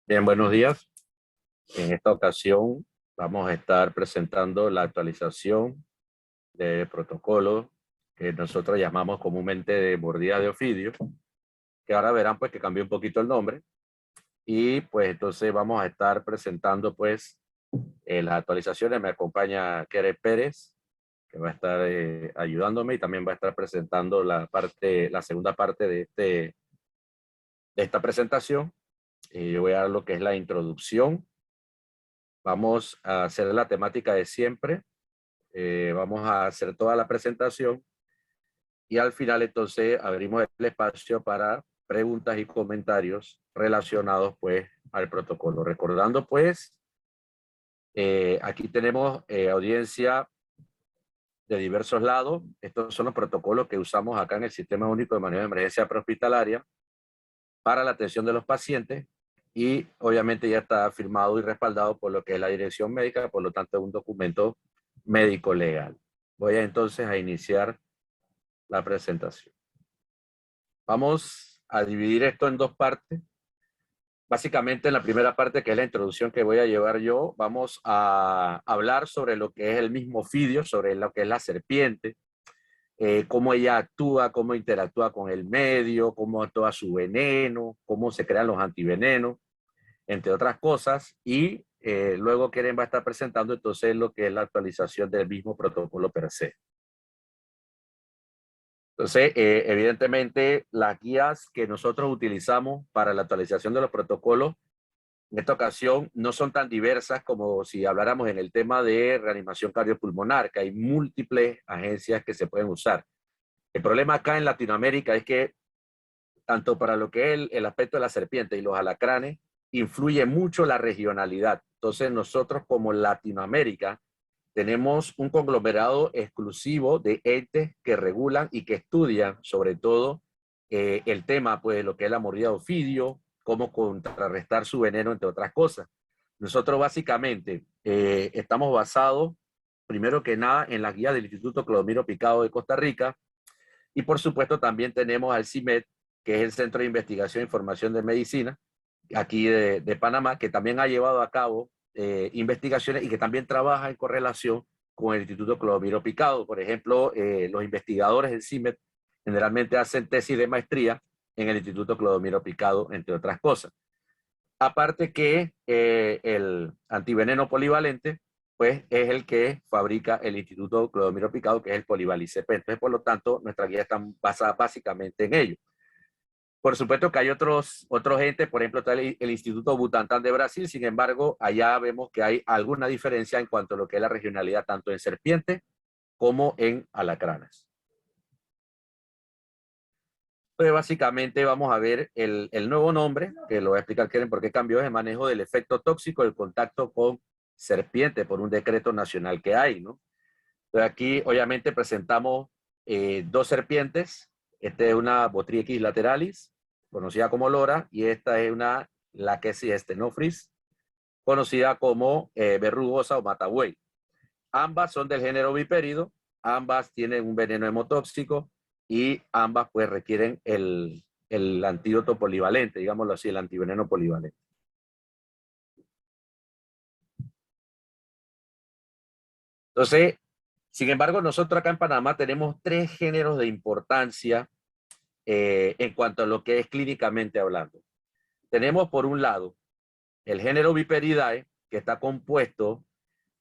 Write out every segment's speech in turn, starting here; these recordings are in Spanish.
Bien, buenos días. En esta ocasión vamos a estar presentando la actualización de protocolo que nosotros llamamos comúnmente de mordida de ofidio, que ahora verán pues que cambió un poquito el nombre y pues entonces vamos a estar presentando pues las actualizaciones. Me acompaña Kere Pérez, que va a estar ayudándome y también va a estar presentando la segunda parte de esta presentación. Yo voy a dar lo que es la introducción. Vamos a hacer la temática de siempre. Vamos a hacer toda la presentación y al final entonces abrimos el espacio para preguntas y comentarios relacionados pues al protocolo. Recordando pues, aquí tenemos audiencia de diversos lados. Estos son los protocolos que usamos acá en el Sistema Único de Manejo de Emergencia Prehospitalaria para la atención de los pacientes y obviamente ya está firmado y respaldado por lo que es la dirección médica, por lo tanto es un documento médico legal. Voy entonces a iniciar la presentación. Vamos a dividir esto en dos partes. Básicamente en la primera parte, que es la introducción que voy a llevar yo, vamos a hablar sobre lo que es el mismo ofidio, sobre lo que es la serpiente, cómo ella actúa, cómo interactúa con el medio, cómo actúa su veneno, cómo se crean los antivenenos, entre otras cosas, y luego Keren va a estar presentando entonces lo que es la actualización del mismo protocolo per se. Entonces, evidentemente, las guías que nosotros utilizamos para la actualización de los protocolos en esta ocasión no son tan diversas como si habláramos en el tema de reanimación cardiopulmonar, que hay múltiples agencias que se pueden usar. El problema acá en Latinoamérica es que tanto para lo que es el aspecto de la serpiente y los alacranes, influye mucho la regionalidad. Entonces nosotros como Latinoamérica tenemos un conglomerado exclusivo de entes que regulan y que estudian sobre todo el tema, pues lo que es la mordida de ofidio, cómo contrarrestar su veneno, entre otras cosas. Nosotros básicamente estamos basados, primero que nada, en la guía del Instituto Clodomiro Picado de Costa Rica, y por supuesto también tenemos al CIMED, que es el Centro de Investigación e Información de Medicina, aquí de Panamá, que también ha llevado a cabo investigaciones y que también trabaja en correlación con el Instituto Clodomiro Picado. Por ejemplo, los investigadores del CIMED generalmente hacen tesis de maestría en el Instituto Clodomiro Picado, entre otras cosas. Aparte que el antiveneno polivalente, pues es el que fabrica el Instituto Clodomiro Picado, que es el Polivalicep. Entonces, por lo tanto, nuestra guía está basada básicamente en ello. Por supuesto que hay otros entes, por ejemplo, está el Instituto Butantan de Brasil, sin embargo, allá vemos que hay alguna diferencia en cuanto a lo que es la regionalidad, tanto en serpientes como en alacranes. Entonces, básicamente vamos a ver el nuevo nombre, que lo voy a explicar Keren por qué cambió, es el manejo del efecto tóxico del contacto con serpiente por un decreto nacional que hay, ¿no? Entonces aquí obviamente presentamos dos serpientes. Esta es una Botrytis lateralis, conocida como lora, y esta es una Lachesis stenophris, conocida como verrugosa o matabuey. Ambas son del género vipérido, ambas tienen un veneno hemotóxico y ambas pues requieren el antídoto polivalente, digámoslo así, el antiveneno polivalente. Entonces, sin embargo, nosotros acá en Panamá tenemos tres géneros de importancia en cuanto a lo que es clínicamente hablando. Tenemos por un lado el género Viperidae, que está compuesto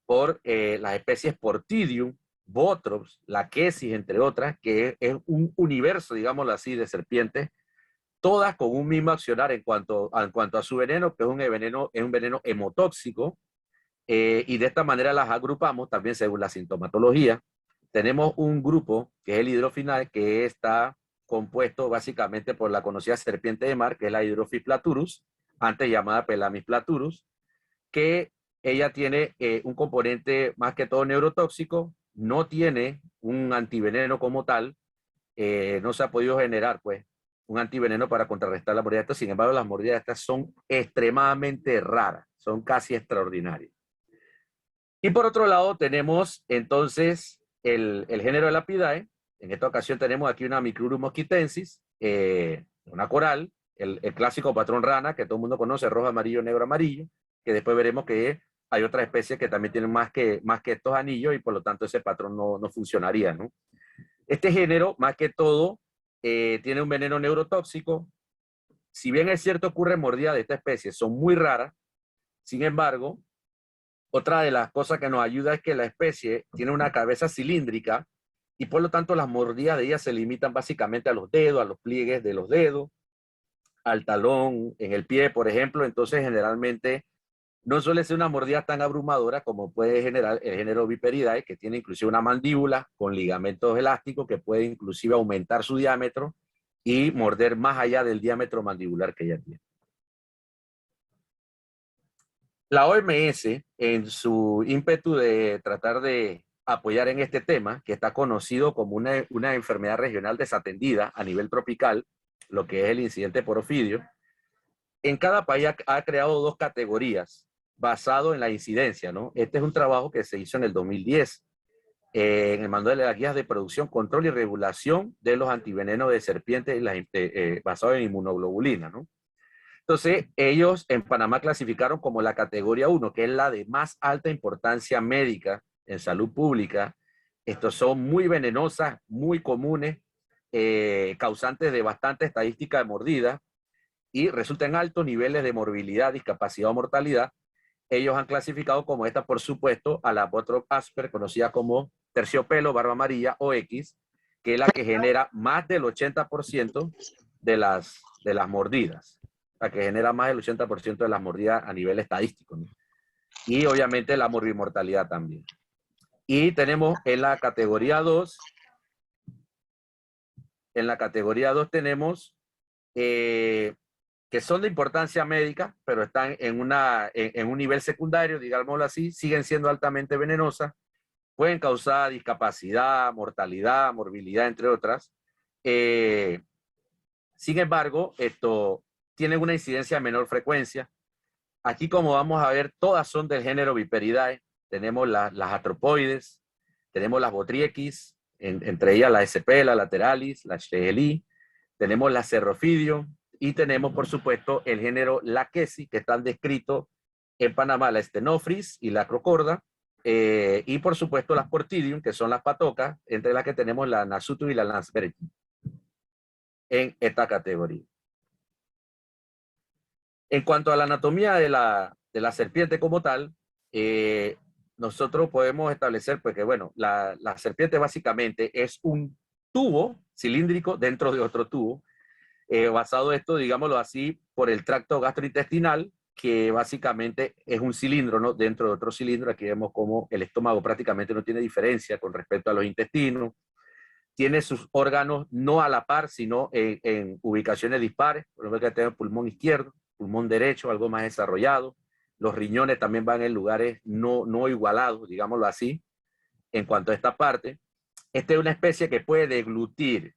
por las especies Portidium, Botrops, Lachesis, entre otras, que es un universo, digámoslo así, de serpientes, todas con un mismo accionar en cuanto a su veneno, que es un veneno hemotóxico, y de esta manera las agrupamos también según la sintomatología. Tenemos un grupo, que es el hidrofinal, que está compuesto básicamente por la conocida serpiente de mar, que es la Hydrophis platurus, antes llamada Pelamis platurus, que ella tiene un componente más que todo neurotóxico, no tiene un antiveneno como tal, no se ha podido generar pues un antiveneno para contrarrestar la mordida de estas. Sin embargo, las mordidas de estas son extremadamente raras, son casi extraordinarias. Y por otro lado tenemos entonces el género de Lapidae. En esta ocasión tenemos aquí una Micrurus mosquitensis, una coral, el clásico patrón rana que todo el mundo conoce, rojo, amarillo, negro, amarillo, que después veremos que hay otras especies que también tienen más que estos anillos y por lo tanto ese patrón no funcionaría, ¿no? Este género, más que todo, tiene un veneno neurotóxico. Si bien es cierto ocurre mordidas de esta especie, son muy raras. Sin embargo, otra de las cosas que nos ayuda es que la especie tiene una cabeza cilíndrica y por lo tanto las mordidas de ella se limitan básicamente a los dedos, a los pliegues de los dedos, al talón, en el pie, por ejemplo. Entonces, generalmente no suele ser una mordida tan abrumadora como puede generar el género Viperidae, que tiene inclusive una mandíbula con ligamentos elásticos que puede inclusive aumentar su diámetro y morder más allá del diámetro mandibular que ella tiene. La OMS, en su ímpetu de tratar de apoyar en este tema, que está conocido como una enfermedad regional desatendida a nivel tropical, lo que es el incidente por ofidio, en cada país ha creado dos categorías basado en la incidencia, ¿no? Este es un trabajo que se hizo en el 2010 en el manual de las guías de producción, control y regulación de los antivenenos de serpientes basado en inmunoglobulina, ¿no? Entonces, ellos en Panamá clasificaron como la categoría 1, que es la de más alta importancia médica en salud pública. Estos son muy venenosas, muy comunes, causantes de bastante estadística de mordida y resultan altos niveles de morbilidad, discapacidad o mortalidad. Ellos han clasificado como esta, por supuesto, a la Botrop asper, conocida como terciopelo, barba amarilla o X, que es la que genera más del 80% de las mordidas. La que genera más del 80% de las mordidas a nivel estadístico, ¿no? Y obviamente la morbimortalidad también. Y tenemos en la categoría 2, tenemos que son de importancia médica, pero están en un nivel secundario, digámoslo así, siguen siendo altamente venenosas, pueden causar discapacidad, mortalidad, morbilidad, entre otras. Sin embargo, esto tiene una incidencia de menor frecuencia. Aquí, como vamos a ver, todas son del género Viperidae. Tenemos las artropoides, tenemos las Botrytis, entre ellas la SP, la lateralis, la Schlegeli, tenemos la Cerrophidium y tenemos, por supuesto, el género Laquesi, que están descritos en Panamá, la Stenophrys y la Crocorda, y por supuesto las Portidium, que son las patocas, entre las que tenemos la Nasutu y la Landsbergi en esta categoría. En cuanto a la anatomía de la serpiente como tal, nosotros podemos establecer pues, que bueno, la serpiente básicamente es un tubo cilíndrico dentro de otro tubo, basado esto, digámoslo así, por el tracto gastrointestinal, que básicamente es un cilindro, ¿no? Dentro de otro cilindro. Aquí vemos cómo el estómago prácticamente no tiene diferencia con respecto a los intestinos. Tiene sus órganos no a la par, sino en ubicaciones dispares. Por ejemplo, que tenemos el pulmón izquierdo, pulmón derecho, algo más desarrollado. Los riñones también van en lugares no igualados, digámoslo así, en cuanto a esta parte. Esta es una especie que puede deglutir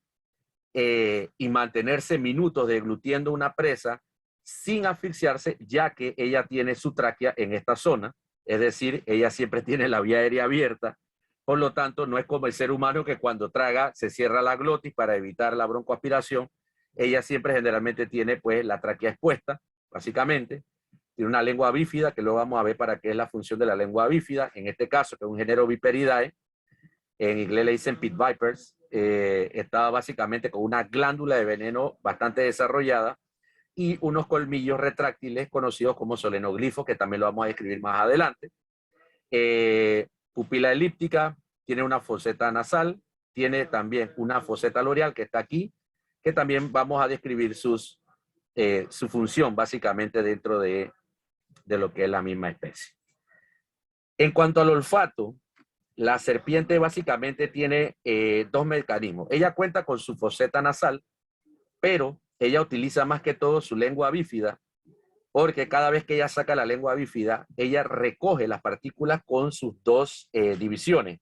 y mantenerse minutos deglutiendo una presa sin asfixiarse, ya que ella tiene su tráquea en esta zona, es decir, ella siempre tiene la vía aérea abierta. Por lo tanto, no es como el ser humano que cuando traga se cierra la glotis para evitar la broncoaspiración. Ella siempre generalmente tiene pues la tráquea expuesta, básicamente. Tiene una lengua bífida, que luego vamos a ver para qué es la función de la lengua bífida. En este caso, que es un género Viperidae, en inglés le dicen pit vipers, estaba básicamente con una glándula de veneno bastante desarrollada y unos colmillos retráctiles conocidos como solenoglifos, que también lo vamos a describir más adelante. Pupila elíptica, tiene una foseta nasal, tiene también una foseta loreal que está aquí, que también vamos a describir su función básicamente dentro de lo que es la misma especie. En cuanto al olfato, la serpiente básicamente tiene dos mecanismos. Ella cuenta con su foseta nasal, pero ella utiliza más que todo su lengua bífida, porque cada vez que ella saca la lengua bífida, ella recoge las partículas con sus dos divisiones.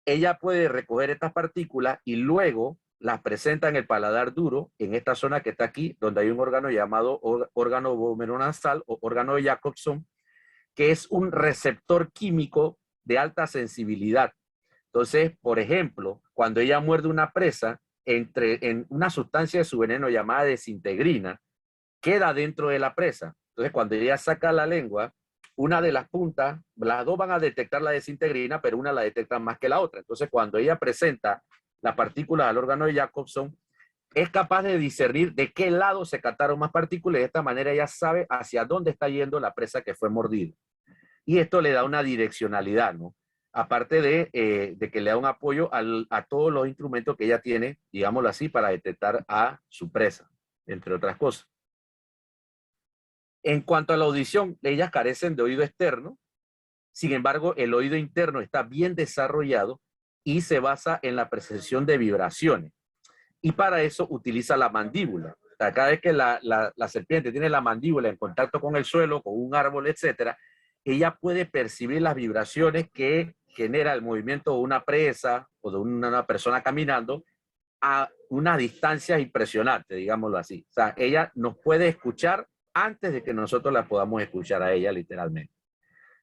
Ella puede recoger estas partículas y luego las presenta en el paladar duro, en esta zona que está aquí, donde hay un órgano llamado órgano vomeronasal o órgano de Jacobson, que es un receptor químico de alta sensibilidad. Entonces, por ejemplo, cuando ella muerde una presa, en una sustancia de su veneno llamada desintegrina, queda dentro de la presa. Entonces, cuando ella saca la lengua, una de las puntas, las dos van a detectar la desintegrina, pero una la detecta más que la otra. Entonces, cuando ella presenta las partículas al órgano de Jacobson, es capaz de discernir de qué lado se captaron más partículas y de esta manera ella sabe hacia dónde está yendo la presa que fue mordida. Y esto le da una direccionalidad, ¿no? Aparte de que le da un apoyo a todos los instrumentos que ella tiene, digámoslo así, para detectar a su presa, entre otras cosas. En cuanto a la audición, ellas carecen de oído externo, sin embargo, el oído interno está bien desarrollado y se basa en la percepción de vibraciones. Y para eso utiliza la mandíbula. O sea, cada vez que la serpiente tiene la mandíbula en contacto con el suelo, con un árbol, etcétera, ella puede percibir las vibraciones que genera el movimiento de una presa o de una persona caminando a una distancia impresionante, digámoslo así. O sea, ella nos puede escuchar antes de que nosotros la podamos escuchar a ella literalmente.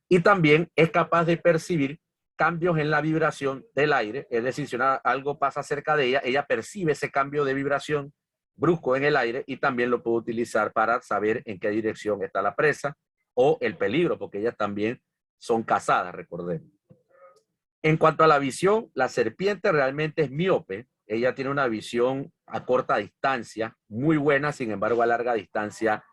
Y también es capaz de percibir cambios en la vibración del aire, es decir, si algo pasa cerca de ella, ella percibe ese cambio de vibración brusco en el aire y también lo puede utilizar para saber en qué dirección está la presa o el peligro, porque ellas también son cazadas, recordemos. En cuanto a la visión, la serpiente realmente es miope, ella tiene una visión a corta distancia, muy buena, sin embargo a larga distancia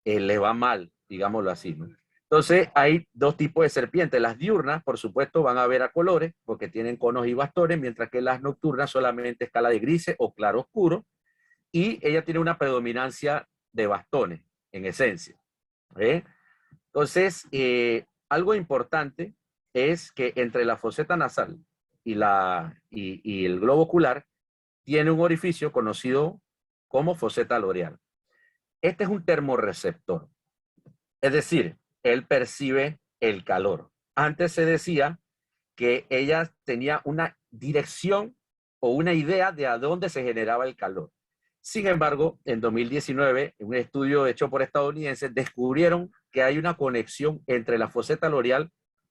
le va mal, digámoslo así, ¿no? Entonces, hay dos tipos de serpientes. Las diurnas, por supuesto, van a ver a colores porque tienen conos y bastones, mientras que las nocturnas solamente escala de grises o claro oscuro. Y ella tiene una predominancia de bastones, en esencia. ¿Eh? Entonces, algo importante es que entre la foseta nasal y el globo ocular tiene un orificio conocido como foseta loreal. Este es un termorreceptor. Es decir, él percibe el calor. Antes se decía que ella tenía una dirección o una idea de a dónde se generaba el calor. Sin embargo, en 2019, en un estudio hecho por estadounidenses, descubrieron que hay una conexión entre la foseta loreal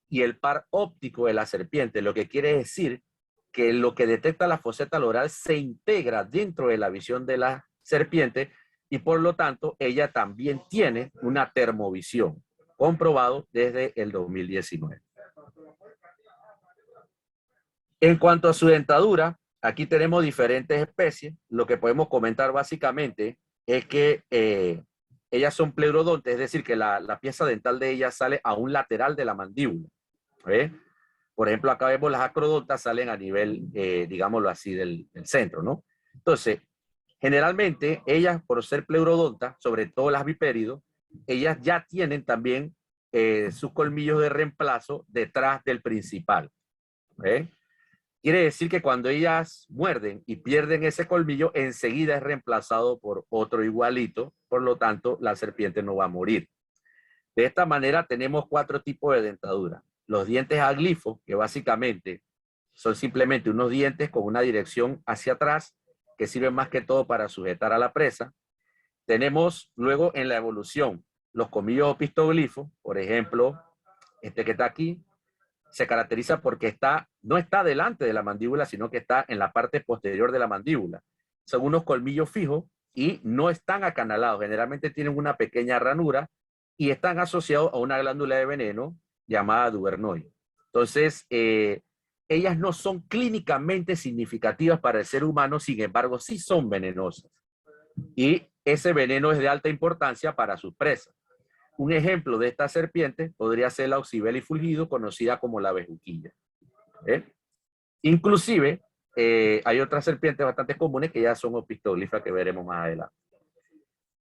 y el par óptico de la serpiente, lo que quiere decir que lo que detecta la foseta loreal se integra dentro de la visión de la serpiente y por lo tanto ella también tiene una termovisión, comprobado desde el 2019. En cuanto a su dentadura, aquí tenemos diferentes especies. Lo que podemos comentar básicamente es que ellas son pleurodontes, es decir, que la pieza dental de ellas sale a un lateral de la mandíbula. ¿Eh? Por ejemplo, acá vemos las acrodontas salen a nivel, digámoslo así, del centro, ¿no? Entonces, generalmente ellas, por ser pleurodontas, sobre todo las bipéridos, ellas ya tienen también sus colmillos de reemplazo detrás del principal. ¿Eh? Quiere decir que cuando ellas muerden y pierden ese colmillo, enseguida es reemplazado por otro igualito, por lo tanto, la serpiente no va a morir. De esta manera tenemos 4 tipos de dentadura. Los dientes aglifos, que básicamente son simplemente unos dientes con una dirección hacia atrás, que sirven más que todo para sujetar a la presa. Tenemos luego en la evolución los colmillos opistoglifos, por ejemplo, este que está aquí, se caracteriza porque no está delante de la mandíbula, sino que está en la parte posterior de la mandíbula. Son unos colmillos fijos y no están acanalados. Generalmente tienen una pequeña ranura y están asociados a una glándula de veneno llamada duvernoide. Entonces, ellas no son clínicamente significativas para el ser humano, sin embargo, sí son venenosas. Y ese veneno es de alta importancia para sus presas. Un ejemplo de esta serpiente podría ser la Oxybella fulgido, conocida como la bejuquilla. ¿Eh? Inclusive, hay otras serpientes bastante comunes que ya son opistoglifas que veremos más adelante.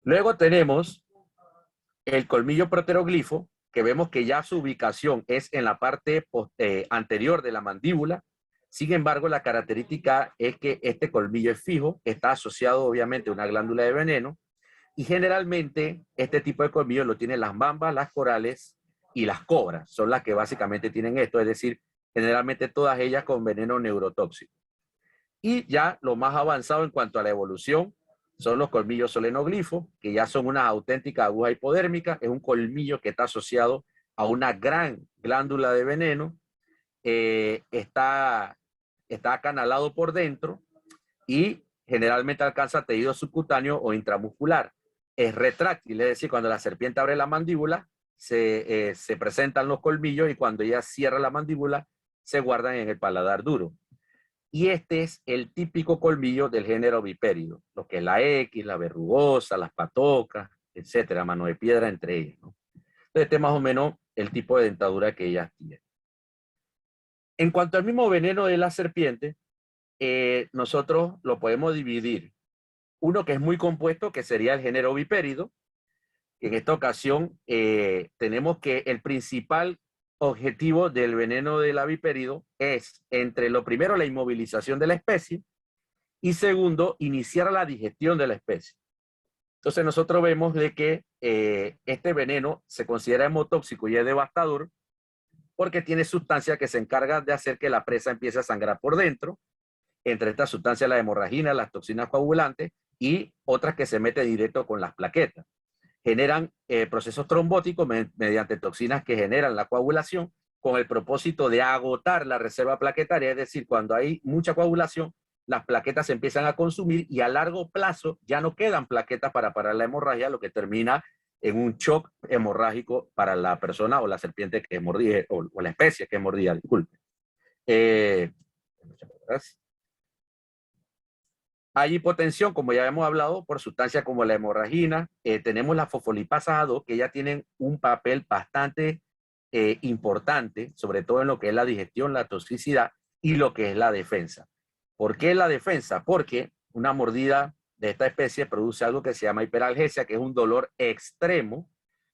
Luego tenemos el colmillo proteroglifo, que vemos que ya su ubicación es en la parte anterior de la mandíbula. Sin embargo, la característica es que este colmillo es fijo, está asociado obviamente a una glándula de veneno, y generalmente este tipo de colmillos lo tienen las mambas, las corales y las cobras. Son las que básicamente tienen esto, es decir, generalmente todas ellas con veneno neurotóxico. Y ya lo más avanzado en cuanto a la evolución son los colmillos solenoglifos, que ya son unas auténticas agujas hipodérmicas. Es un colmillo que está asociado a una gran glándula de veneno. Está acanalado por dentro y generalmente alcanza tejido subcutáneo o intramuscular. Es retráctil, es decir, cuando la serpiente abre la mandíbula, se presentan los colmillos y cuando ella cierra la mandíbula, se guardan en el paladar duro. Y este es el típico colmillo del género vipérido, lo que es la X, la verrugosa, las patocas, etcétera, mano de piedra entre ellas, ¿no? Entonces, este es más o menos el tipo de dentadura que ellas tienen. En cuanto al mismo veneno de la serpiente, nosotros lo podemos dividir. Uno que es muy compuesto, que sería el género vipérido. En esta ocasión, tenemos que el principal objetivo del veneno del avipérido es, entre lo primero, la inmovilización de la especie y segundo, iniciar la digestión de la especie. Entonces nosotros vemos de que este veneno se considera hemotóxico y es devastador porque tiene sustancias que se encargan de hacer que la presa empiece a sangrar por dentro, entre estas sustancias la hemorragina, las toxinas coagulantes y otras que se meten directo con las plaquetas. Generan procesos trombóticos mediante toxinas que generan la coagulación con el propósito de agotar la reserva plaquetaria, es decir, cuando hay mucha coagulación, las plaquetas se empiezan a consumir y a largo plazo ya no quedan plaquetas para parar la hemorragia, lo que termina en un shock hemorrágico para la persona o la serpiente que mordía, o la especie que mordía, disculpe. Muchas gracias. Hay hipotensión, como ya hemos hablado, por sustancias como la hemorragina. Tenemos las fosfolipasas A2, que ya tienen un papel bastante importante, sobre todo en lo que es la digestión, la toxicidad y lo que es la defensa. ¿Por qué la defensa? Porque una mordida de esta especie produce algo que se llama hiperalgesia, que es un dolor extremo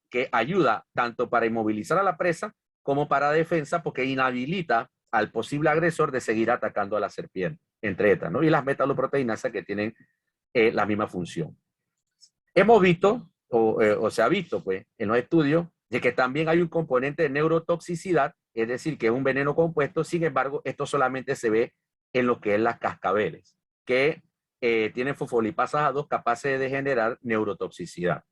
que ayuda tanto para inmovilizar a la presa como para defensa, porque inhabilita al posible agresor de seguir atacando a la serpiente, entre estas, ¿no? Y las metaloproteinasas que tienen la misma función. Hemos visto, o se ha visto, pues, en los estudios, de que también hay un componente de neurotoxicidad, es decir, que es un veneno compuesto. Sin embargo, esto solamente se ve en lo que es las cascabeles, que tienen fosfolipasas A2 capaces de generar neurotoxicidad.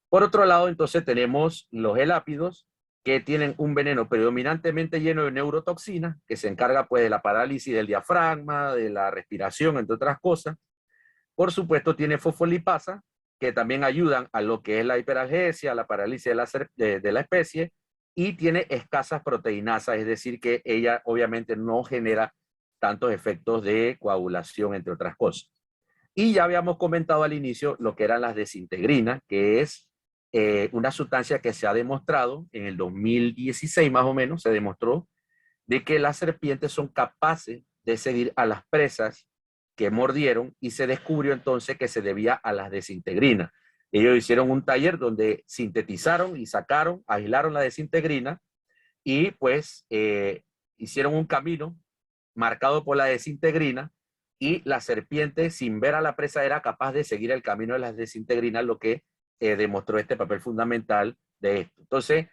Por otro lado, entonces tenemos los elápidos, que tienen un veneno predominantemente lleno de neurotoxinas, que se encarga pues de la parálisis del diafragma, de la respiración, entre otras cosas. Por supuesto, tiene fosfolipasa, que también ayudan a lo que es la hiperalgesia, la parálisis de la especie, y tiene escasas proteinasas, es decir, que ella obviamente no genera tantos efectos de coagulación, entre otras cosas. Y ya habíamos comentado al inicio lo que eran las desintegrinas, que es una sustancia que se ha demostrado en el 2016 más o menos, se demostró de que las serpientes son capaces de seguir a las presas que mordieron y se descubrió entonces que se debía a las desintegrinas. Ellos hicieron un taller donde sintetizaron y sacaron, aislaron la desintegrina y pues hicieron un camino marcado por la desintegrina y la serpiente, sin ver a la presa, era capaz de seguir el camino de las desintegrinas, lo que demostró este papel fundamental de esto. Entonces,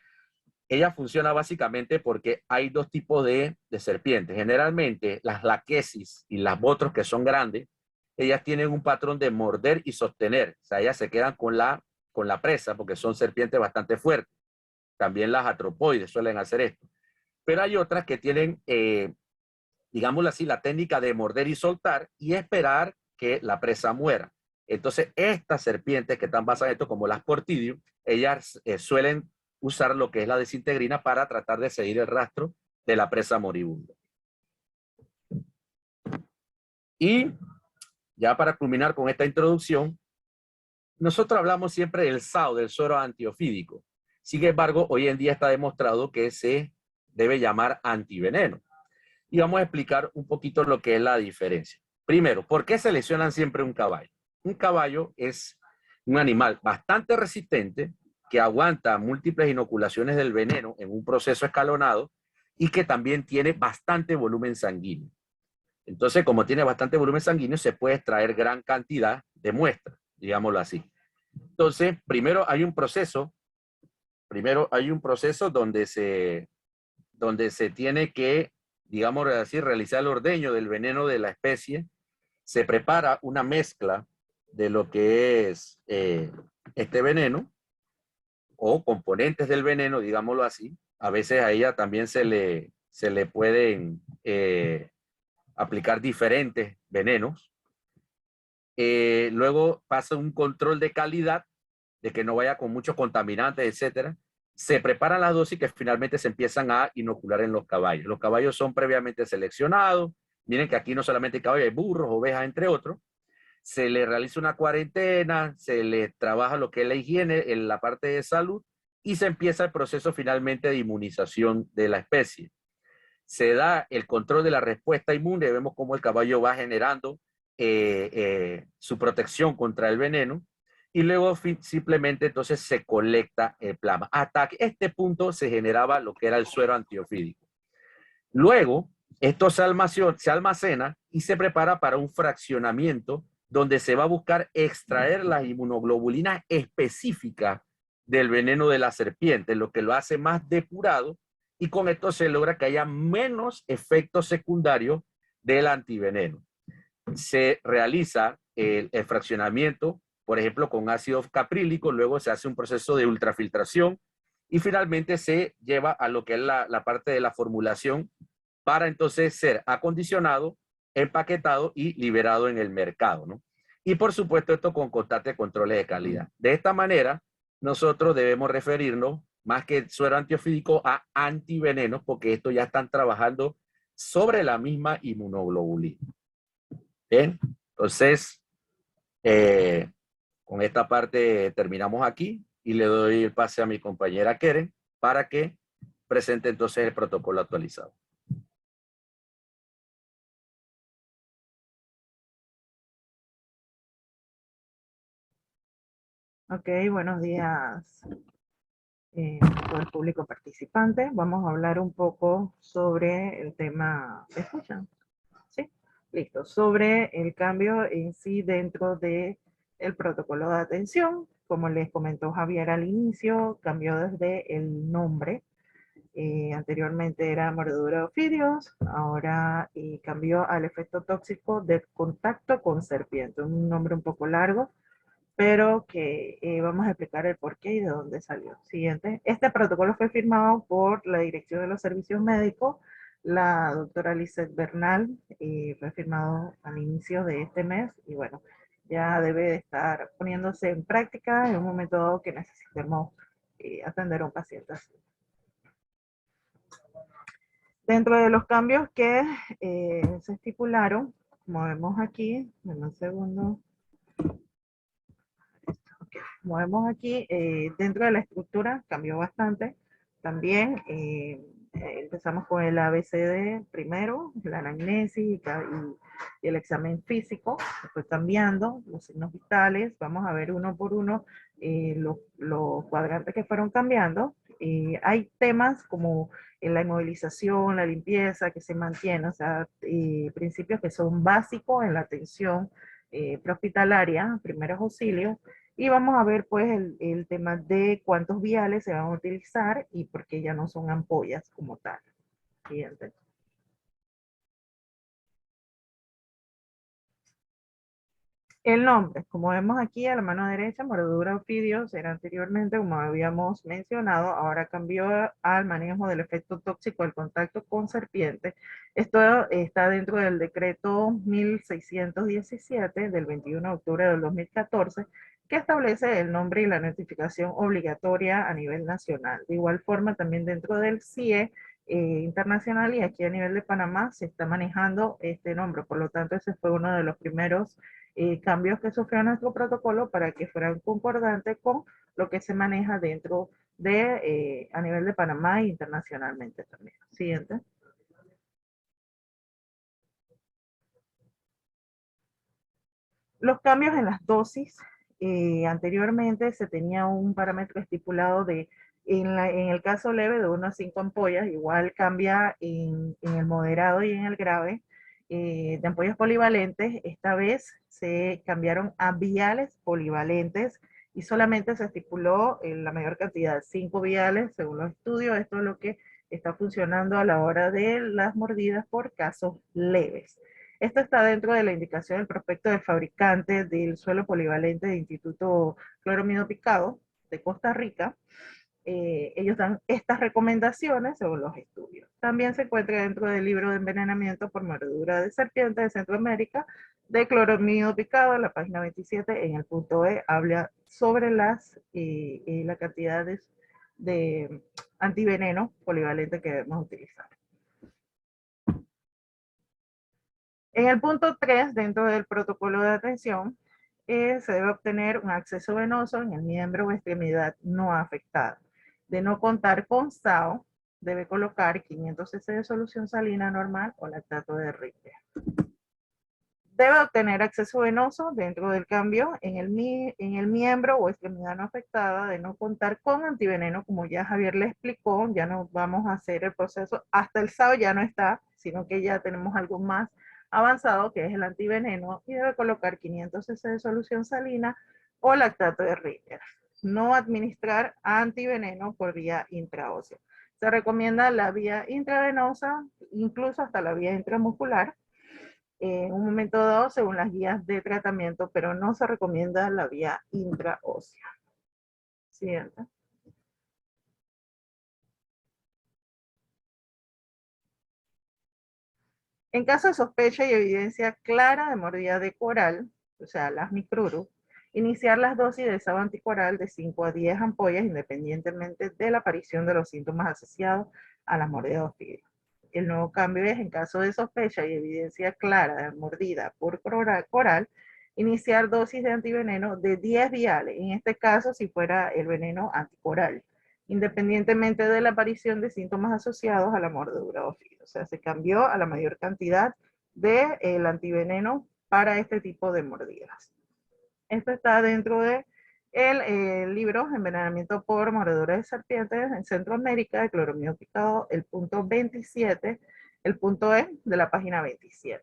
ella funciona básicamente porque hay dos tipos de serpientes. Generalmente, las laquesis y las botros, que son grandes, ellas tienen un patrón de morder y sostener. O sea, ellas se quedan con la presa porque son serpientes bastante fuertes. También las atropoides suelen hacer esto. Pero hay otras que tienen digámoslo así, la técnica de morder y soltar y esperar que la presa muera. Entonces, estas serpientes que están basadas en esto, como las Portidium, ellas suelen usar lo que es la desintegrina para tratar de seguir el rastro de la presa moribunda. Y ya para culminar con esta introducción, nosotros hablamos siempre del SAO, del suero antiofídico. Sin embargo, hoy en día está demostrado que se debe llamar antiveneno. Y vamos a explicar un poquito lo que es la diferencia. Primero, ¿por qué seleccionan siempre un caballo? Un caballo es un animal bastante resistente que aguanta múltiples inoculaciones del veneno en un proceso escalonado y que también tiene bastante volumen sanguíneo. Entonces, como tiene bastante volumen sanguíneo, se puede extraer gran cantidad de muestras, digámoslo así. Entonces, primero hay un proceso donde se tiene que, digamos así, realizar el ordeño del veneno de la especie. Se prepara una mezcla de lo que es este veneno o componentes del veneno, digámoslo así. A veces a ella también se le pueden aplicar diferentes venenos luego pasa un control de calidad, de que no vaya con muchos contaminantes, etcétera. Se preparan las dosis que finalmente se empiezan a inocular en los caballos. Los caballos son previamente seleccionados. Miren que aquí no solamente hay caballos, hay burros, ovejas, entre otros. Se le realiza una cuarentena, se le trabaja lo que es la higiene en la parte de salud y se empieza el proceso finalmente de inmunización de la especie. Se da el control de la respuesta inmune, vemos cómo el caballo va generando su protección contra el veneno y luego simplemente entonces se colecta el plasma. Hasta este punto se generaba lo que era el suero antiofídico. Luego, esto se almacena y se prepara para un fraccionamiento donde se va a buscar extraer las inmunoglobulinas específicas del veneno de la serpiente, lo que lo hace más depurado y con esto se logra que haya menos efectos secundarios del antiveneno. Se realiza el fraccionamiento, por ejemplo, con ácido caprílico, luego se hace un proceso de ultrafiltración y finalmente se lleva a lo que es la parte de la formulación para entonces ser acondicionado, empaquetado y liberado en el mercado, ¿no? Y por supuesto esto con constantes controles de calidad. De esta manera, nosotros debemos referirnos más que suero antiofídico a antivenenos, porque estos ya están trabajando sobre la misma inmunoglobulina. Bien, entonces, con esta parte terminamos aquí y le doy el pase a mi compañera Keren para que presente entonces el protocolo actualizado. Ok, buenos días a todo el público participante. Vamos a hablar un poco sobre el tema, ¿me escuchan? Sí, listo. Sobre el cambio en sí dentro de el protocolo de atención. Como les comentó Javier al inicio, cambió desde el nombre. Anteriormente era mordedura de ofidios, ahora cambió al efecto tóxico de contacto con serpiente. Un nombre un poco largo, pero que vamos a explicar el porqué y de dónde salió. Siguiente. Este protocolo fue firmado por la Dirección de los Servicios Médicos, la doctora Lizeth Bernal, fue firmado al inicio de este mes y bueno, ya debe de estar poniéndose en práctica en un momento dado que necesitemos atender a un paciente así. Dentro de los cambios que se estipularon, como vemos aquí, en un segundo, como vemos aquí, dentro de la estructura cambió bastante. También empezamos con el ABCD primero, la anamnesis y el examen físico, fue cambiando los signos vitales. Vamos a ver uno por uno los cuadrantes que fueron cambiando. Hay temas como la inmovilización, la limpieza que se mantiene, o sea, principios que son básicos en la atención prehospitalaria, primeros auxilios, y vamos a ver pues el tema de cuántos viales se van a utilizar y por qué ya no son ampollas como tal. Siguiente. El nombre, como vemos aquí a la mano derecha, mordedura ofidios, era anteriormente, como habíamos mencionado, ahora cambió al manejo del efecto tóxico del contacto con serpiente. Esto está dentro del decreto 1617 del 21 de octubre del 2014, que establece el nombre y la notificación obligatoria a nivel nacional. De igual forma, también dentro del CIE internacional y aquí a nivel de Panamá se está manejando este nombre. Por lo tanto, ese fue uno de los primeros cambios que sufrió nuestro protocolo para que fueran concordantes con lo que se maneja dentro de, a nivel de Panamá e internacionalmente también. Siguiente. Los cambios en las dosis. Anteriormente se tenía un parámetro estipulado de, en el caso leve, de 1 a 5 ampollas, igual cambia en el moderado y en el grave, de ampollas polivalentes. Esta vez se cambiaron a viales polivalentes y solamente se estipuló la mayor cantidad, 5 viales según los estudios. Esto es lo que está funcionando a la hora de las mordidas por casos leves. Esto está dentro de la indicación del prospecto del fabricante del suelo polivalente de Instituto Cloromido Picado de Costa Rica. ellos dan estas recomendaciones según los estudios. También se encuentra dentro del libro de envenenamiento por mordedura de serpiente de Centroamérica, de cloromido picado, en la página 27, en el punto E, habla sobre la cantidad de antiveneno polivalente que debemos utilizar. En el punto 3, dentro del protocolo de atención, se debe obtener un acceso venoso en el miembro o extremidad no afectada. De no contar con SAO, debe colocar 500 cc de solución salina normal o lactato de Ritter. Debe obtener acceso venoso dentro del cambio en el miembro o extremidad no afectada, de no contar con antiveneno, como ya Javier le explicó. Ya no vamos a hacer el proceso, hasta el SAO ya no está, sino que ya tenemos algo más avanzado, que es el antiveneno, y debe colocar 500 cc de solución salina o lactato de Ritter. No administrar antiveneno por vía intraósea. Se recomienda la vía intravenosa, incluso hasta la vía intramuscular, en un momento dado según las guías de tratamiento, pero no se recomienda la vía intraósea. Siguiente. En caso de sospecha y evidencia clara de mordida de coral, o sea, las micrurus, iniciar las dosis de SAO anticoral de 5 a 10 ampollas independientemente de la aparición de los síntomas asociados a la mordida de ofidio. El nuevo cambio es, en caso de sospecha y evidencia clara de mordida por coral, iniciar dosis de antiveneno de 10 viales, en este caso si fuera el veneno anticoral, independientemente de la aparición de síntomas asociados a la mordedura de ofidio. O sea, se cambió a la mayor cantidad del antiveneno para este tipo de mordidas. Esto está dentro de el libro Envenenamiento por mordedura de serpientes en Centroamérica, de cloromido picado, el punto 27, el punto E de la página 27.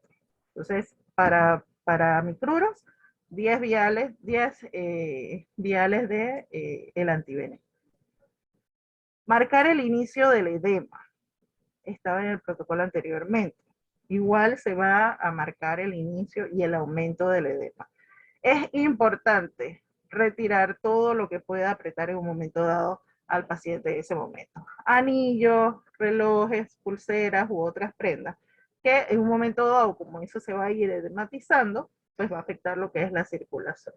Entonces, para micruros, 10 viales, 10 viales de el antiveneno. Marcar el inicio del edema. Estaba en el protocolo anteriormente. Igual se va a marcar el inicio y el aumento del edema. Es importante retirar todo lo que pueda apretar en un momento dado al paciente en ese momento. Anillos, relojes, pulseras u otras prendas, que en un momento dado, como eso se va a ir edematizando, pues va a afectar lo que es la circulación.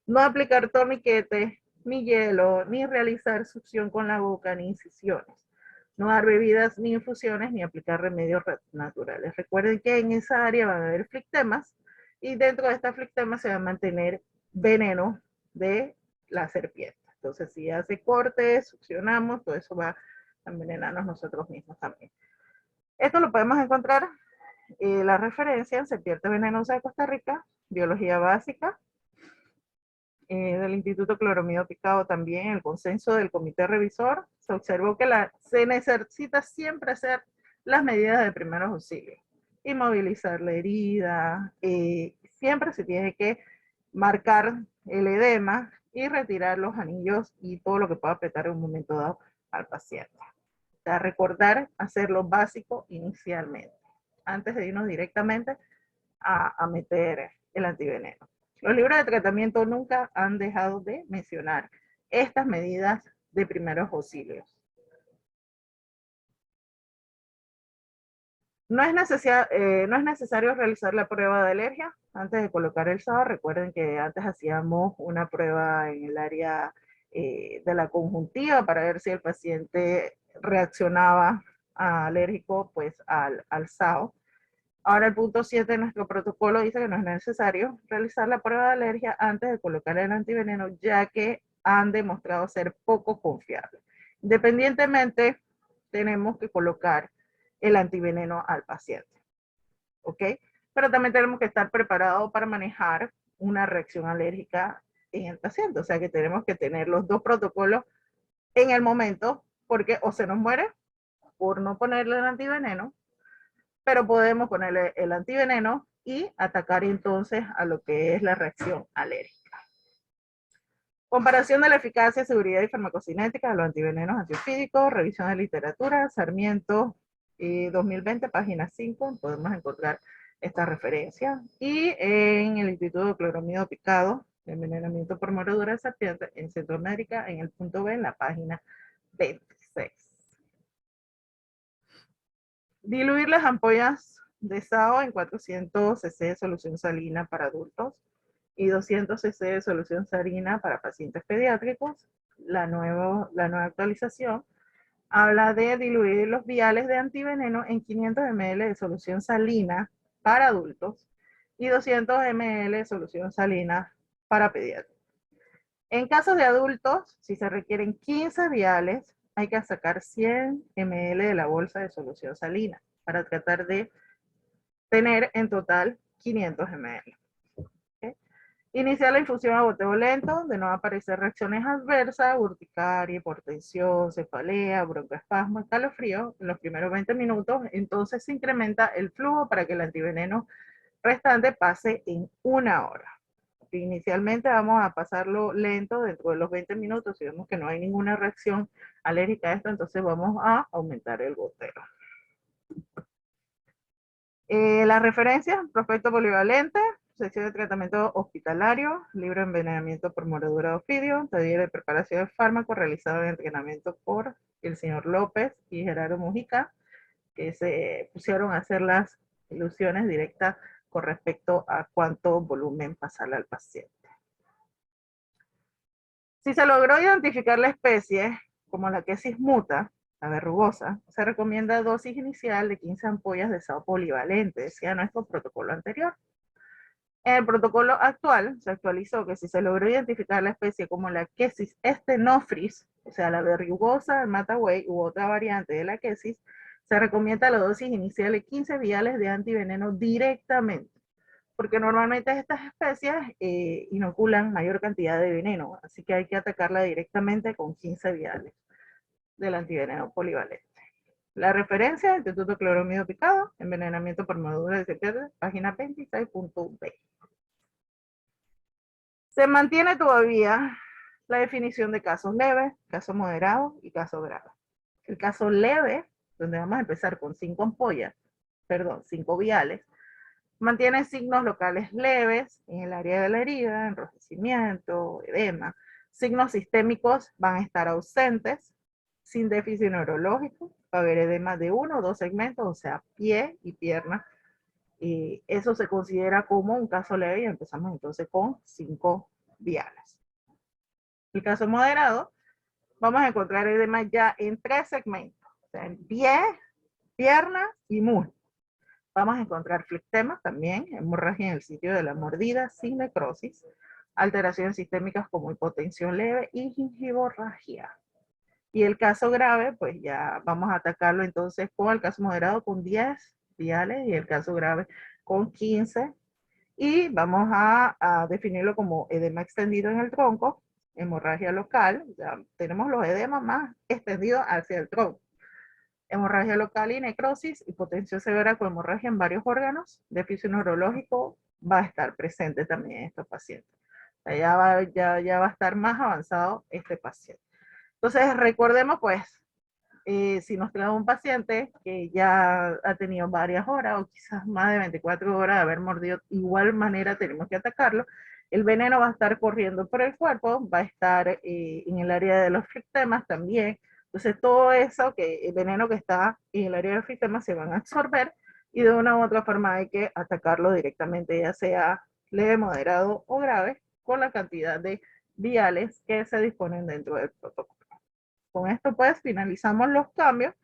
No aplicar torniquetes, ni hielo, ni realizar succión con la boca, ni incisiones. No dar bebidas ni infusiones, ni aplicar remedios naturales. Recuerden que en esa área van a haber flictemas, y dentro de esta flictema se va a mantener veneno de la serpiente. Entonces, si hace cortes, succionamos, todo eso va a envenenarnos nosotros mismos también. Esto lo podemos encontrar, la referencia en Serpiente Venenosa de Costa Rica, Biología Básica, del Instituto Cloromido Picado también, el consenso del comité revisor. Se observó que se necesita siempre hacer las medidas de primeros auxilios. Inmovilizar la herida, siempre se tiene que marcar el edema y retirar los anillos y todo lo que pueda apretar en un momento dado al paciente. O sea, recordar hacer lo básico inicialmente, antes de irnos directamente a meter el antiveneno. Los libros de tratamiento nunca han dejado de mencionar estas medidas de primeros auxilios. No es necesario realizar la prueba de alergia antes de colocar el SAO. Recuerden que antes hacíamos una prueba en el área de la conjuntiva para ver si el paciente reaccionaba alérgico pues al SAO. Ahora el punto 7 de nuestro protocolo dice que no es necesario realizar la prueba de alergia antes de colocar el antiveneno, ya que han demostrado ser poco confiables. Independientemente, tenemos que colocar el antiveneno al paciente, ¿ok? Pero también tenemos que estar preparados para manejar una reacción alérgica en el paciente. O sea que tenemos que tener los dos protocolos en el momento, porque o se nos muere por no ponerle el antiveneno, pero podemos ponerle el antiveneno y atacar entonces a lo que es la reacción alérgica. Comparación de la eficacia, seguridad y farmacocinética de los antivenenos antiofídicos, revisión de literatura, Sarmiento 2020, página 5, podemos encontrar esta referencia. Y en el Instituto de Cloromido Picado, envenenamiento por mordedura de serpiente en Centroamérica, en el punto B, en la página 26. Diluir las ampollas de SAO en 400 cc de solución salina para adultos y 200 cc de solución salina para pacientes pediátricos. La nueva actualización habla de diluir los viales de antiveneno en 500 ml de solución salina para adultos y 200 ml de solución salina para pediátricos. En casos de adultos, si se requieren 15 viales, hay que sacar 100 ml de la bolsa de solución salina para tratar de tener en total 500 ml. ¿Okay? Iniciar la infusión a goteo lento, de no aparecer reacciones adversas, urticaria, hipotensión, cefalea, broncoespasmo, escalofrío en los primeros 20 minutos. Entonces se incrementa el flujo para que el antiveneno restante pase en 1 hora. Inicialmente vamos a pasarlo lento dentro de los 20 minutos. Si vemos que no hay ninguna reacción alérgica a esto, entonces vamos a aumentar el goteo. Las referencias: prospecto polivalente, sección de tratamiento hospitalario, libro de envenenamiento por mordedura de ofidio, taller de preparación de fármaco realizado en entrenamiento por el señor López y Gerardo Mujica, que se pusieron a hacer las ilusiones directas con respecto a cuánto volumen pasarle al paciente. Si se logró identificar la especie, como la quesis muta, la verrugosa, se recomienda dosis inicial de 15 ampollas de SAO polivalente, decía nuestro protocolo anterior. En el protocolo actual se actualizó que si se logró identificar la especie como la quesis stenophrys, o sea, la verrugosa, el mataway u otra variante de la quesis, se recomienda la dosis inicial de 15 viales de antiveneno directamente, porque normalmente estas especies inoculan mayor cantidad de veneno, así que hay que atacarla directamente con 15 viales del antiveneno polivalente. La referencia: Instituto Cloromido Picado, envenenamiento por mordedura de serpiente, página 26.b. Se mantiene todavía la definición de casos leves, caso moderado y caso grave. El caso leve, donde vamos a empezar con 5 viales, mantiene signos locales leves en el área de la herida, enrojecimiento, edema. Signos sistémicos van a estar ausentes, sin déficit neurológico, va a haber edema de 1 o 2 segmentos, o sea, pie y pierna. Y eso se considera como un caso leve y empezamos entonces con 5 viales. El caso moderado, vamos a encontrar edema ya en 3 segmentos, o sea, en pie, pierna y muslo. Vamos a encontrar flectemas también, hemorragia en el sitio de la mordida sin necrosis, alteraciones sistémicas como hipotensión leve y gingivorragia. Y el caso grave, pues ya vamos a atacarlo entonces con el caso moderado con 10 viales y el caso grave con 15. Y vamos a definirlo como edema extendido en el tronco, hemorragia local, ya tenemos los edemas más extendidos hacia el tronco. Hemorragia local y necrosis, hipotensión severa con hemorragia en varios órganos, déficit neurológico va a estar presente también en estos pacientes. Ya va a estar más avanzado este paciente. Entonces, recordemos pues, si nos trae un paciente que ya ha tenido varias horas o quizás más de 24 horas de haber mordido, igual manera tenemos que atacarlo. El veneno va a estar corriendo por el cuerpo, va a estar en el área de los flectemas también. Entonces todo eso, el veneno que está en el área de los flectemas se van a absorber y de una u otra forma hay que atacarlo directamente, ya sea leve, moderado o grave, con la cantidad de viales que se disponen dentro del protocolo. Con esto pues finalizamos los cambios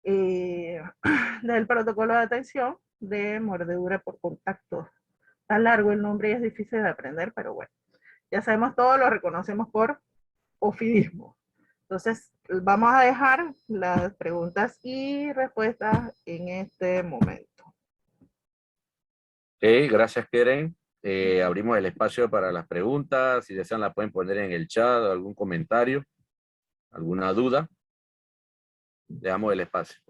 del protocolo de atención de mordedura por contacto. Está largo el nombre y es difícil de aprender, pero bueno, ya sabemos todo, lo reconocemos por ofidismo. Entonces vamos a dejar las preguntas y respuestas en este momento. Gracias, Keren. Abrimos el espacio para las preguntas. Si desean, la pueden poner en el chat, algún comentario, alguna duda. Dejamos el espacio.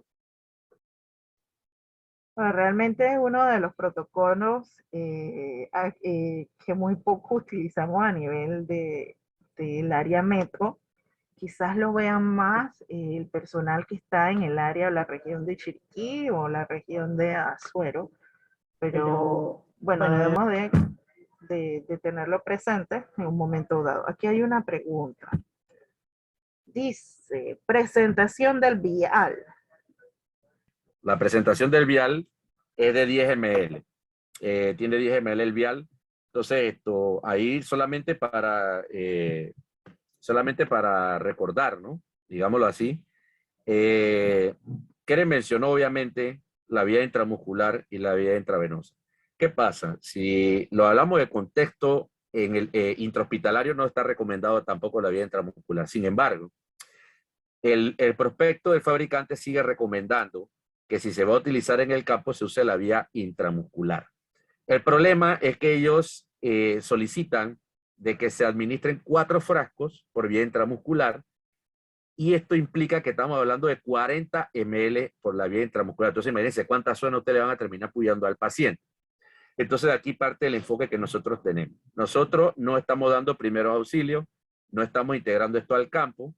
Bueno, realmente es uno de los protocolos que muy poco utilizamos a nivel del área metro. Quizás lo vean más el personal que está en el área o la región de Chiriquí o la región de Azuero, pero bueno, debemos de tenerlo presente en un momento dado. Aquí hay una pregunta. Dice, presentación del vial. La presentación del vial es de 10 ml. Tiene 10 ml el vial. Entonces, esto ahí solamente para recordar, ¿no? Digámoslo así. Keren mencionó obviamente la vía intramuscular y la vía intravenosa. ¿Qué pasa? Si lo hablamos de contexto, en el intrahospitalario no está recomendado tampoco la vía intramuscular. Sin embargo, el prospecto del fabricante sigue recomendando que si se va a utilizar en el campo se use la vía intramuscular. El problema es que ellos solicitan de que se administren 4 frascos por vía intramuscular y esto implica que estamos hablando de 40 ml por la vía intramuscular. Entonces imagínense cuántas zonas ustedes le van a terminar apoyando al paciente. Entonces de aquí parte el enfoque que nosotros tenemos. Nosotros no estamos dando primeros auxilios, no estamos integrando esto al campo,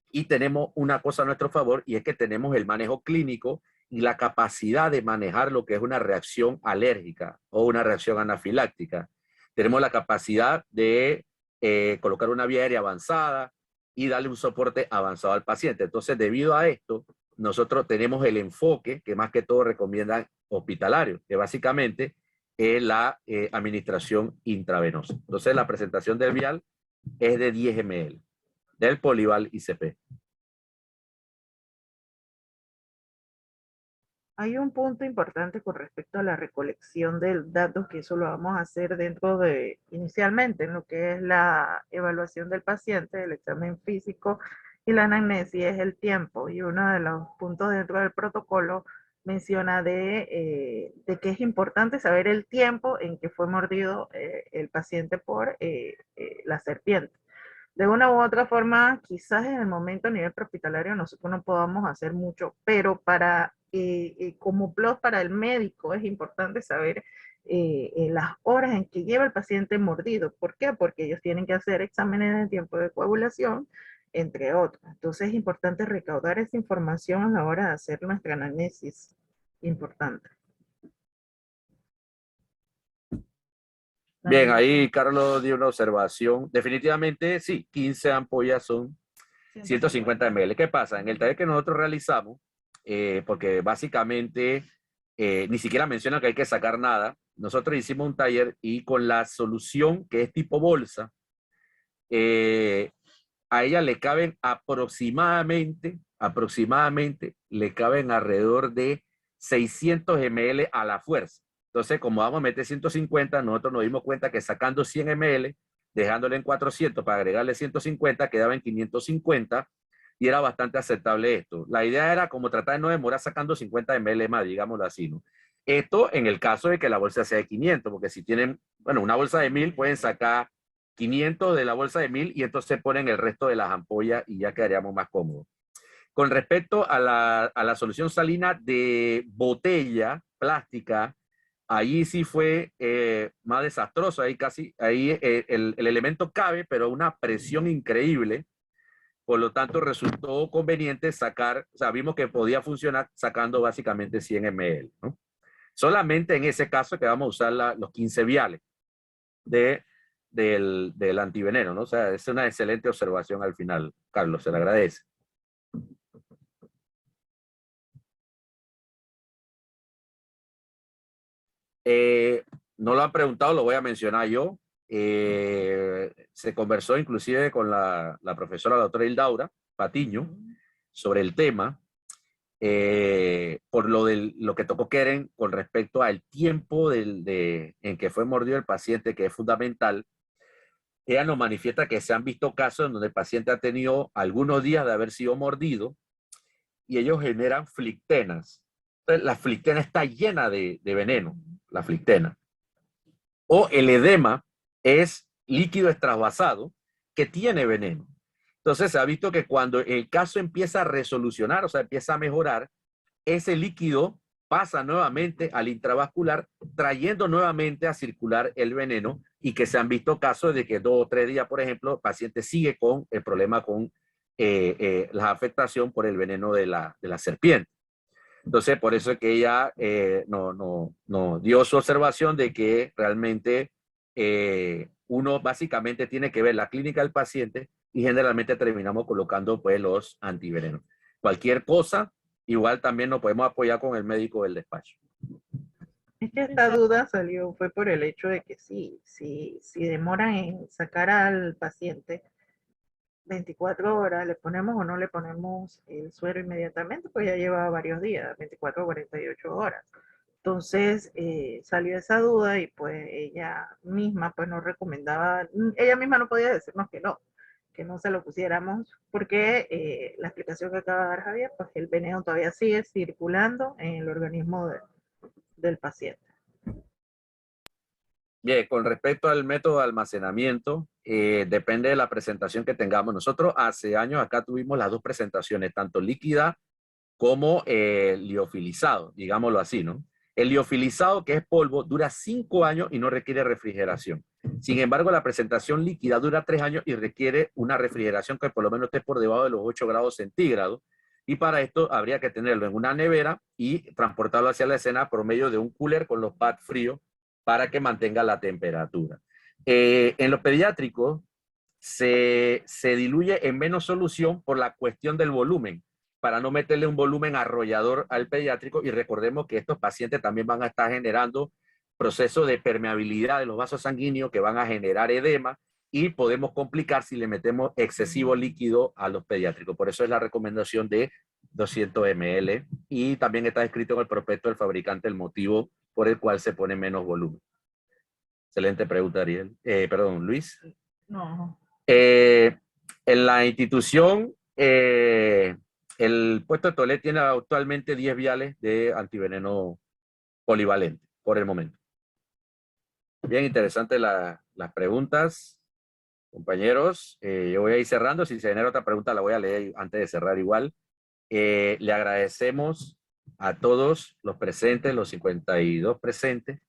y tenemos una cosa a nuestro favor y es que tenemos el manejo clínico y la capacidad de manejar lo que es una reacción alérgica o una reacción anafiláctica. Tenemos la capacidad de colocar una vía aérea avanzada y darle un soporte avanzado al paciente. Entonces, debido a esto, nosotros tenemos el enfoque que más que todo recomiendan hospitalarios, que básicamente es la administración intravenosa. Entonces, la presentación del vial es de 10 ml del Polival ICP. Hay un punto importante con respecto a la recolección del datos, que eso lo vamos a hacer dentro de, inicialmente, en lo que es la evaluación del paciente, el examen físico y la anamnesis, es el tiempo. Y uno de los puntos dentro del protocolo menciona de que es importante saber el tiempo en que fue mordido el paciente por la serpiente. De una u otra forma, quizás en el momento a nivel prehospitalario nosotros no podamos hacer mucho, pero como plus para el médico es importante saber las horas en que lleva el paciente mordido. ¿Por qué? Porque ellos tienen que hacer exámenes de tiempo de coagulación, entre otros. Entonces es importante recaudar esa información a la hora de hacer nuestra análisis importante. Bien, ahí Carlos dio una observación. Definitivamente, sí, 15 ampollas son 150 ml. ¿Qué pasa? En el taller que nosotros realizamos, porque básicamente ni siquiera menciona que hay que sacar nada, nosotros hicimos un taller y con la solución que es tipo bolsa, a ella le caben aproximadamente, le caben alrededor de 600 ml a la fuerza. Entonces, como vamos a meter 150, nosotros nos dimos cuenta que sacando 100 ml, dejándole en 400 para agregarle 150, quedaba en 550 y era bastante aceptable esto. La idea era como tratar de no demorar sacando 50 ml más, digámoslo así, ¿no? Esto en el caso de que la bolsa sea de 500, porque si tienen, bueno, una bolsa de 1000 pueden sacar 500 de la bolsa de 1000 y entonces ponen el resto de las ampollas y ya quedaríamos más cómodos. Con respecto a la solución salina de botella plástica, ahí sí fue más desastroso. Ahí el elemento cabe, pero una presión increíble. Por lo tanto, resultó conveniente sacar, o sea, vimos que podía funcionar sacando básicamente 100 ml, ¿no? Solamente en ese caso que vamos a usar los 15 viales del antiveneno, ¿no? O sea, es una excelente observación al final, Carlos, se le agradece. No lo han preguntado, lo voy a mencionar yo. Se conversó inclusive con la profesora doctora Hildaura Patiño sobre el tema, por lo que tocó Keren con respecto al tiempo en que fue mordido el paciente, que es fundamental. Ella nos manifiesta que se han visto casos en donde el paciente ha tenido algunos días de haber sido mordido y ellos generan flictenas. Entonces, la flictena está llena de veneno, la flictena. O el edema es líquido extravasado que tiene veneno. Entonces se ha visto que cuando el caso empieza a resolucionar, o sea, empieza a mejorar, ese líquido pasa nuevamente al intravascular, trayendo nuevamente a circular el veneno y que se han visto casos de que 2 o 3 días, por ejemplo, el paciente sigue con el problema con la afectación por el veneno de la serpiente. Entonces, por eso es que ella no dio su observación de que realmente uno básicamente tiene que ver la clínica del paciente y generalmente terminamos colocando pues los antivenenos. Cualquier cosa, igual también nos podemos apoyar con el médico del despacho. Es que esta duda salió, fue por el hecho de que si demoran en sacar al paciente 24 horas, le ponemos o no le ponemos el suero inmediatamente, pues ya lleva varios días, 24 o 48 horas. Entonces salió esa duda y pues ella misma pues nos recomendaba, ella misma no podía decirnos que no se lo pusiéramos, porque la explicación que acaba de dar Javier, pues el veneno todavía sigue circulando en el organismo del paciente. Bien, con respecto al método de almacenamiento, depende de la presentación que tengamos. Nosotros hace años acá tuvimos las dos presentaciones, tanto líquida como liofilizado, digámoslo así, ¿no? El liofilizado, que es polvo, dura 5 años y no requiere refrigeración. Sin embargo, la presentación líquida dura 3 años y requiere una refrigeración que por lo menos esté por debajo de los 8 grados centígrados. Y para esto habría que tenerlo en una nevera y transportarlo hacia la escena por medio de un cooler con los pads fríos para que mantenga la temperatura. En los pediátricos se diluye en menos solución por la cuestión del volumen, para no meterle un volumen arrollador al pediátrico, y recordemos que estos pacientes también van a estar generando procesos de permeabilidad de los vasos sanguíneos que van a generar edema y podemos complicar si le metemos excesivo líquido a los pediátricos. Por eso es la recomendación de 200 ml y también está escrito en el prospecto del fabricante el motivo por el cual se pone menos volumen. Excelente pregunta, Ariel. Perdón, Luis. No. En la institución, el puesto de Tolet tiene actualmente 10 viales de antiveneno polivalente por el momento. Bien interesante las preguntas, compañeros. Yo voy a ir cerrando. Si se genera otra pregunta, la voy a leer antes de cerrar igual. Le agradecemos a todos los presentes, los 52 presentes,